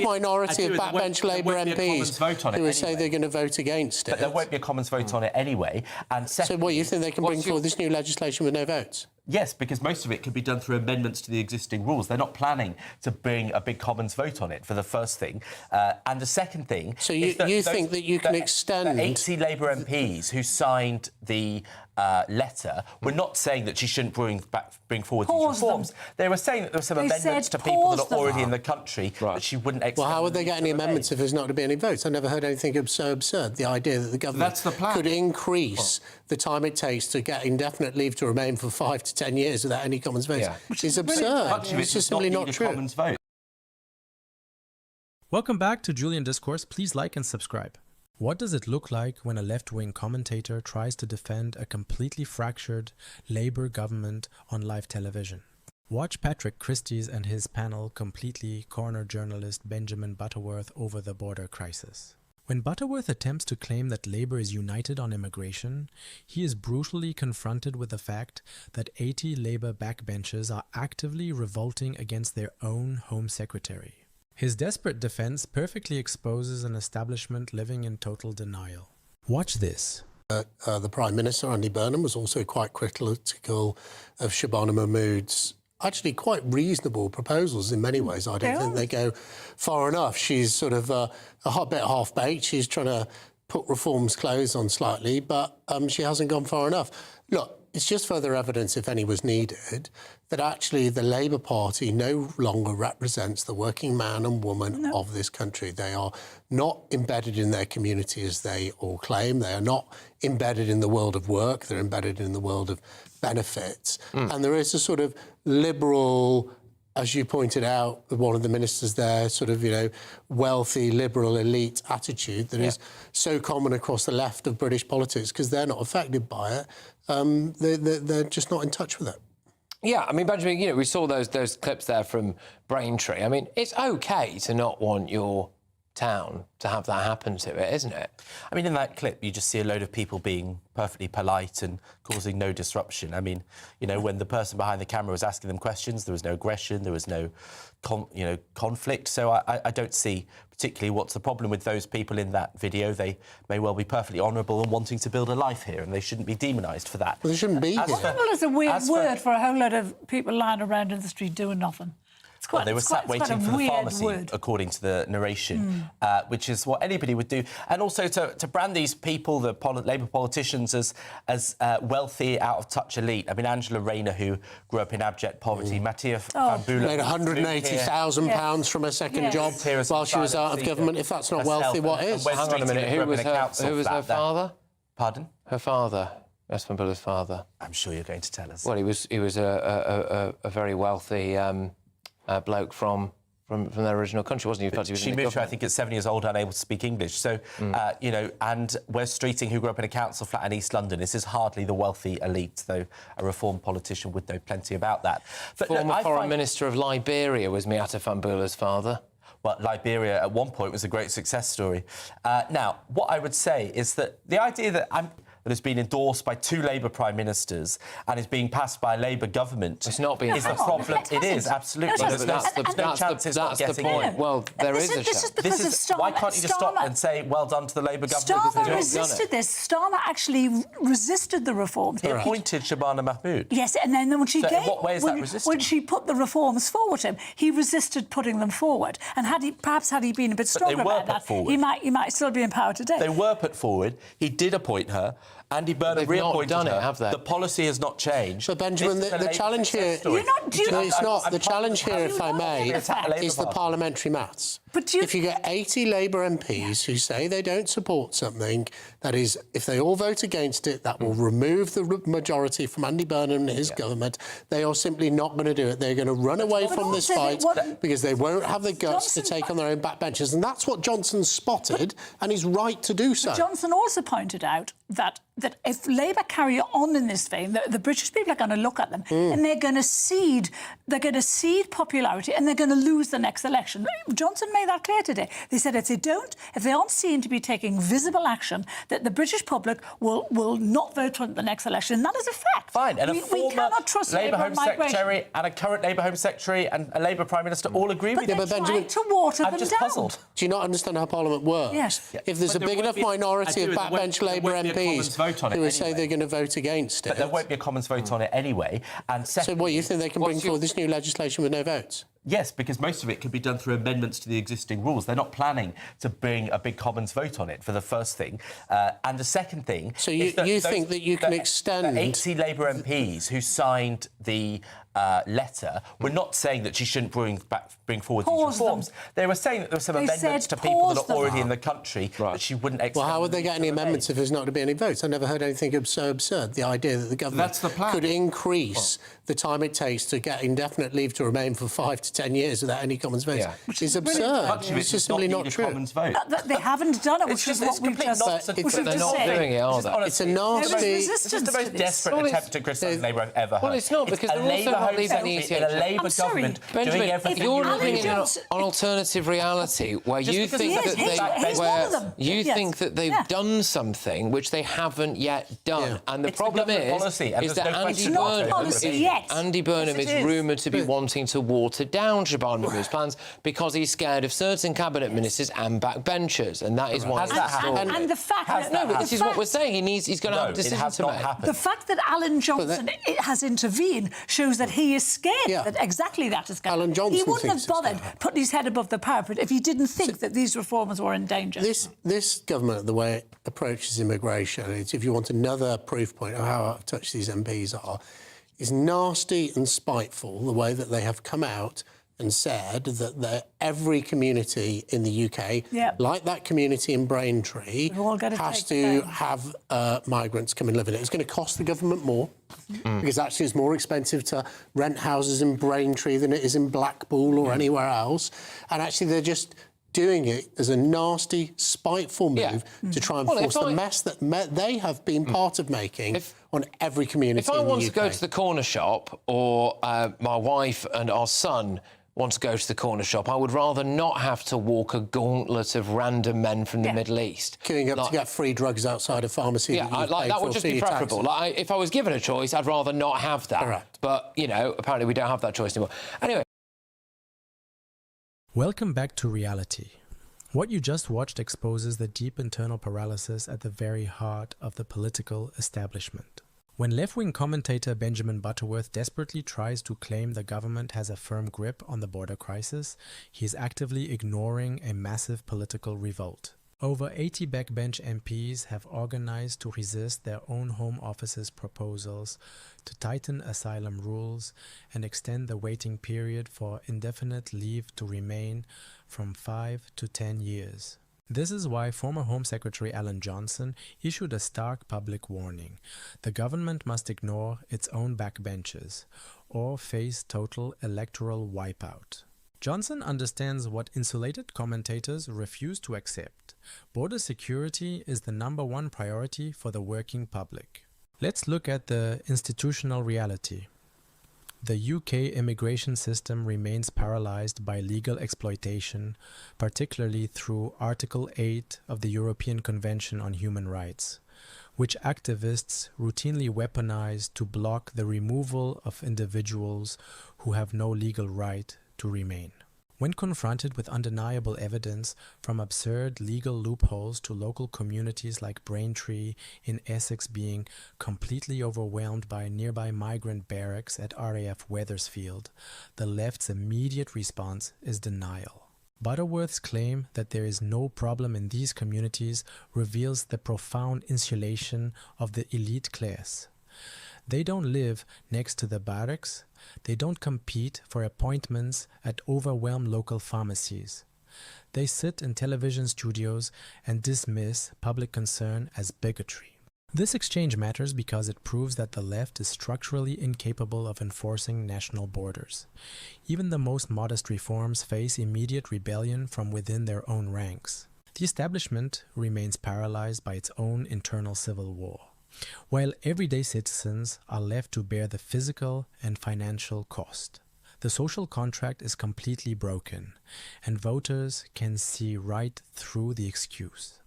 minority of backbench Labour MPs who say they're going to vote against it. But there won't be a Commons vote on it anyway. And secondly, so what, you think they can bring forward this new legislation with no votes? Yes, because most of it can be done through amendments to the existing rules. They're not planning to bring a big Commons vote on it, for the first thing. And the second thing... So you think that you can extend... The 80 Labour MPs who signed the letter were not saying that she shouldn't bring forward these reforms. They were saying that there were some amendments to people that are already in the country that she wouldn't extend. Well, how would they get any amendments if there's not to be any votes? I never heard anything so absurd. The idea that the government could increase the time it takes to get indefinite leave to remain for 5 to 10 years without any Commons votes is absurd. It's just simply not true. Commons vote. Welcome back to Julian Discourse. Please like and subscribe. What does it look like when a left-wing commentator tries to defend a completely fractured Labour government on live television? Watch Patrick Christys and his panel completely corner journalist Benjamin Butterworth over the border crisis. When Butterworth attempts to claim that Labour is united on immigration, he is brutally confronted with the fact that 80 Labour backbenchers are actively revolting against their own Home Secretary. His desperate defense perfectly exposes an establishment living in total denial. Watch this. The Prime Minister, Andy Burnham, was also quite critical of Shabana Mahmood's actually quite reasonable proposals in many ways. I don't think they go far enough. She's sort of a bit half-baked. She's trying to put reforms clothes on slightly, but she hasn't gone far enough. Look, it's just further evidence, if any was needed, that actually the Labour Party no longer represents the working man and woman of this country. They are not embedded in their community as they all claim. They are not embedded in the world of work. They're embedded in the world of benefits. And there is a sort of liberal, as you pointed out, one of the ministers there, sort of, you know, wealthy, liberal, elite attitude that is so common across the left of British politics because they're not affected by it. They're just not in touch with it. Yeah, I mean, Benjamin, you know, we saw those clips there from Braintree. I mean, it's OK to not want your town to have that happen to it, isn't it? I mean, in that clip, you just see a load of people being perfectly polite and causing no disruption. I mean, you know, when the person behind the camera was asking them questions, there was no aggression, there was no, conflict. So I don't see particularly what's the problem with those people in that video. They may well be perfectly honourable and wanting to build a life here, and they shouldn't be demonised for that. Well, they shouldn't be here. Honourable is a weird word for a whole lot of people lying around in the street doing nothing. Well, they were sat waiting for the pharmacy, according to the narration, which is what anybody would do. And also to brand these people, the Labour politicians, as wealthy, out-of-touch elite. I mean, Angela Rayner, who grew up in abject poverty, Mattia Van Bulen... made £180,000 from her second job while she was out of government. If that's not wealthy, what is? Hang on a minute, who was her father? Pardon? Her father. Essex Van Bulen's father. I'm sure you're going to tell us. Well, he was a very wealthy... bloke from their original country, wasn't he? In fact, he was she moved here, I think, at 7 years old, unable to speak English. So, you know, and Wes Streeting, who grew up in a council flat in East London, this is hardly the wealthy elite, though a reformed politician would know plenty about that. But former Foreign Minister of Liberia was Miata Van Bulen's father. Well, Liberia, at one point, was a great success story. Now, what I would say is that the idea that has been endorsed by 2 Labour Prime Ministers and is being passed by a Labour government... It's not being... ...is the problem. It is, absolutely. That's the point. Well, there is a chance. This is Starmer. Why can't you just stop and say, well done to the Labour government? Starmer resisted this. Starmer actually resisted the reforms. He appointed Shabana Mahmood. Yes, and then when she in what way is that resisted? When she put the reforms forward to him, he resisted putting them forward. And perhaps had he been a bit stronger about that, he might still be in power today. They were put forward. He did appoint her. Andy Burnham reappointed her. Have they? The policy has not changed. So, Benjamin, the challenge here... It's not. The challenge here, if I may, is the parliamentary maths. If you get 80 Labour MPs who say they don't support something, that is, if they all vote against it, that will remove the majority from Andy Burnham and his government. They are simply not going to do it. They're going to run away from this fight because they won't have the guts to take on their own backbenchers. And that's what Johnson spotted, and he's right to do so. But Johnson also pointed out that if Labour carry on in this vein, the British people are going to look at them and they're going to cede popularity, and they're going to lose the next election. Johnson made that clear today. They said if they aren't seen to be taking visible action, that the British public will not vote for the next election. And that is a fact. Fine. And we cannot trust Labour Labour Home Secretary and a current Labour Home Secretary and a Labour Prime Minister all agree with you. But they're trying to water them just down. Puzzled. Do you not understand how Parliament works? Yes. If there's a big enough minority of backbench Labour MPs who would say they're going to vote against it... But there won't be a Commons vote on it anyway. And so what, you think they can bring forward this new legislation with no votes? Yes, because most of it can be done through amendments to the existing rules. They're not planning to bring a big Commons vote on it, for the first thing. And the second thing... So you think that you can extend... The 80 Labour MPs who signed the letter were not saying that she shouldn't bring forward these reforms. They were saying that there were some amendments to people that are already in the country that she wouldn't extend. Well, how would they get any amendments if there's not to be any votes? I never heard anything so absurd. The idea that the government could increase the time it takes to get indefinite leave to remain for 5 to 10 years without any Commons votes is absurd. It's just simply not true. Vote. They haven't done it, which is what we've just said. They're not doing it, are they? It's a nasty... It's just the most desperate attempt to criticise Labour I've ever heard. Well, it's not, because they're also not leaving any in a Labour government Benjamin, doing everything. You're living in an alternative reality where you think that they've done something which they haven't yet done, and the problem is that Andy Burnham is rumoured to be wanting to water down Shabana Mahmood's plans because he's scared of certain cabinet ministers and backbenchers, and that is why. And the fact that this is what we're saying. He's going to have a decision to make. The fact that Alan Johnson has intervened shows that he is scared that exactly that is going to happen. He wouldn't have bothered putting his head above the parapet if he didn't think that these reforms were in danger. This government, the way it approaches immigration, if you want another proof point of how out of touch these MPs are, is nasty and spiteful, the way that they have come out and said that every community in the UK, like that community in Braintree, has to have migrants come and live in it. It's going to cost the government more, because actually it's more expensive to rent houses in Braintree than it is in Blackpool or anywhere else. And actually they're just doing it as a nasty, spiteful move to try and force the mess that they have been part of making on every community in the UK. If I want to go to the corner shop, or my wife and our son want to go to the corner shop, I would rather not have to walk a gauntlet of random men from the Middle East. Queuing up to get free drugs outside a pharmacy. That would just be preferable. If I was given a choice, I'd rather not have that. Correct. But, apparently we don't have that choice anymore. Anyway. Welcome back to reality. What you just watched exposes the deep internal paralysis at the very heart of the political establishment. When left-wing commentator Benjamin Butterworth desperately tries to claim the government has a firm grip on the border crisis, he is actively ignoring a massive political revolt. Over 80 backbench MPs have organized to resist their own Home Office's proposals to tighten asylum rules and extend the waiting period for indefinite leave to remain from 5 to 10 years. This is why former Home Secretary Alan Johnson issued a stark public warning. The government must ignore its own backbenchers or face total electoral wipeout. Johnson understands what insulated commentators refuse to accept. Border security is the #1 priority for the working public. Let's look at the institutional reality. The UK immigration system remains paralysed by legal exploitation, particularly through Article 8 of the European Convention on Human Rights, which activists routinely weaponize to block the removal of individuals who have no legal right to remain. When confronted with undeniable evidence, from absurd legal loopholes to local communities like Braintree in Essex being completely overwhelmed by nearby migrant barracks at RAF Wethersfield, the left's immediate response is denial. Butterworth's claim that there is no problem in these communities reveals the profound insulation of the elite class. They don't live next to the barracks. They don't compete for appointments at overwhelmed local pharmacies. They sit in television studios and dismiss public concern as bigotry. This exchange matters because it proves that the left is structurally incapable of enforcing national borders. Even the most modest reforms face immediate rebellion from within their own ranks. The establishment remains paralyzed by its own internal civil war, while everyday citizens are left to bear the physical and financial cost. The social contract is completely broken, and voters can see right through the excuse.